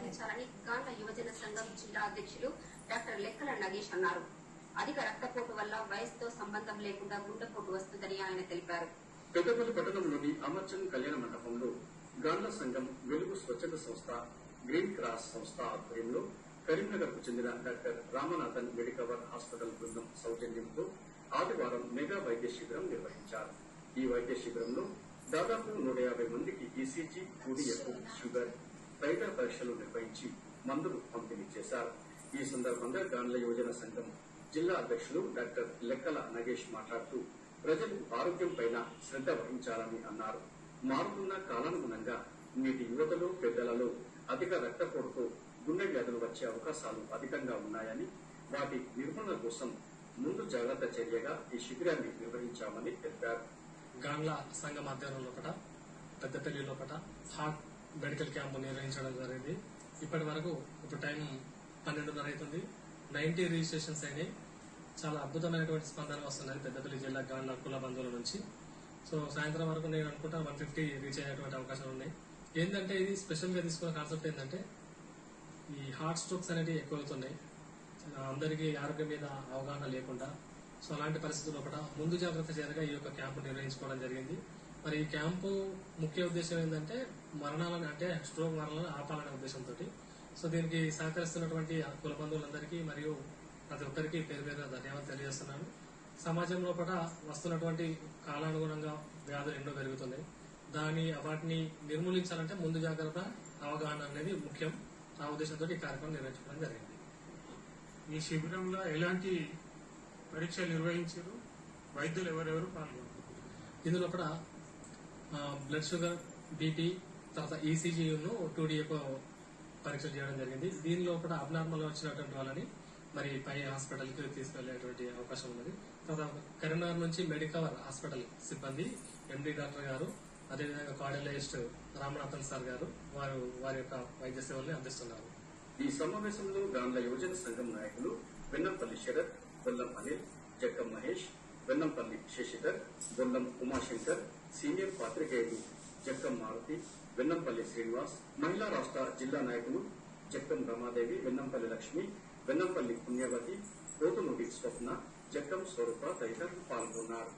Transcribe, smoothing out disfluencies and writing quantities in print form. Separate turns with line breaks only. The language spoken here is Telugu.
నిర్వహించాలని గాండ్ల యువజన సంఘం జిల్లా అధ్యక్షులు డాక్టర్ లెక్కల నగేష్ అన్నారు. అధిక రక్తపోటు వల్ల వయసుతో సంబంధం లేకుండా గుండెపోటు వస్తుందని ఆయన తెలిపారు.
పెద్దపల్లి పట్టణంలోని అమర్చంద్ కళ్యాణ మండపంలో గాండ్ల సంఘం, వెలుగు స్వచ్ఛత సంస్థ, గ్రీన్ క్రాస్ సంస్థ ఆధ్వర్యంలో కరీంనగర్ కు చెందిన డాక్టర్ రామనాథన్ మెడికవర్ హాస్పిటల్ బృందం సౌజన్యంతో ఆదివారం మెగా వైద్య శిబిరం నిర్వహించారు. ఈ వైద్య శిబిరంలో దాదాపు 150 మందికి ఈసీజీ, కూడియకు, షుగర్, థైరాయిడ్ పరీక్షలు నిర్వహించి మందులు పంపిణీ చేశారు. ఈ సందర్భంగా గాండ్ల యువజన సంఘం జిల్లా అధ్యక్షులు డాక్టర్ లెక్కల నగేష్ మాట్లాడుతూ ప్రజలు ఆరోగ్యం పైన శ్రద్ధ వహించాలని అన్నారు. మారుతున్న కాలానుగుణంగా నేటి యువతలో, పెద్దలలో అధిక రక్తపోటుతో గుండె వ్యాధులు వచ్చే అవకాశాలు అధికంగా ఉన్నాయని, వాటి నిర్మూలన కోసం ముందు జాగ్రత్త చర్యగా ఈ శిబిరాన్ని నిర్వహించామని తెలిపారు.
గాండ్ల సంఘం ఆధ్వర్యంలో పెద్దపల్లిలో హార్ట్ మెడికల్ క్యాంపు నిర్వహించడం జరిగింది. ఇప్పటి వరకు ఇప్పుడు టైం 12:30 అవుతుంది. 90 రిజిస్ట్రేషన్స్ అయినాయి. చాలా అద్భుతమైనటువంటి స్పందన వస్తున్నది పెద్దపల్లి జిల్లా గాండ్ల కుల బంధువుల నుంచి. సో సాయంత్రం వరకు నేను అనుకుంటా 150 రీచ్ అయ్యేటువంటి అవకాశాలు ఉన్నాయి. ఏంటంటే ఇది స్పెషల్ గా తీసుకున్న కాన్సెప్ట్ ఏంటంటే ఈ హార్ట్ స్ట్రోక్స్ అనేవి ఎక్కువ అవుతున్నాయి. అందరికీ ఆరోగ్యం మీద అవగాహన లేకుండా, సో అలాంటి పరిస్థితుల్లో కూడా ముందు జాగ్రత్త చర్యగా ఈ యొక్క క్యాంపు నిర్వహించుకోవడం జరిగింది. మరి ఈ క్యాంపు ముఖ్య ఉద్దేశం ఏంటంటే మరణాలను, అంటే స్ట్రోక్ మరణాలను ఆపాలనే ఉద్దేశంతో. సో దీనికి సహకరిస్తున్నటువంటి కుల బంధువులందరికీ మరియు ప్రతి ఒక్కరికి పేరు పేరుగా ధన్యవాదాలు తెలియజేస్తున్నాను. సమాజంలో కూడా వస్తున్నటువంటి కాలానుగుణంగా వ్యాధులు ఎన్నో పెరుగుతున్నాయి. వాటిని నిర్మూలించాలంటే ముందు జాగ్రత్త, అవగాహన అనేది ముఖ్యం. ఆ ఉద్దేశంతో ఈ కార్యక్రమం నిర్వహించుకోవడం జరిగింది.
ఈ శిబిరంలో ఎలాంటి పరీక్షలు నిర్వహించారు? వైద్యులు ఎవరెవరు పాల్గొన్నారు?
ఇందులో కూడా బ్లడ్ షుగర్, బీపీ, తర్వాత ఈసీజీను 2DA పరీక్షలు చేయడం జరిగింది. దీనిలో కూడా అబ్నార్మల్ వచ్చినటువంటి వాళ్ళని మరి పై హాస్పిటల్ కి తీసుకెళ్లేటువంటి అవకాశం ఉన్నది. తర్వాత కరీంనగర్ నుంచి మెడికవర్ హాస్పిటల్ సిబ్బంది, ఎండి డాక్టర్ గారు, అదేవిధంగా కార్డియాలజిస్ట్ రామనాథన్ సార్ గారు వారి యొక్క వైద్య సేవల్ని అందిస్తున్నారు.
ఈ సమావేశంలో గాండ్ల యువజన సంఘం నాయకులు వెన్నంపల్లి శరత్, బొల్లం అనిల్, జక్కం మహేష్, వెన్నంపల్లి శశిధర్, బొల్లం ఉమాశంకర్, సీనియర్ పాత్రికేయులు జక్కం మారుతి, వెన్నంపల్లి శ్రీనివాస్, మహిళా రాష్ట్ర జిల్లా నాయకులు జక్కం రమాదేవి, వెన్నంపల్లి లక్ష్మి, వెన్నంపల్లి పుణ్యవతి, పోతునూరి స్వప్న, జక్కం స్వరూప తదితరులు పాల్గొన్నారు.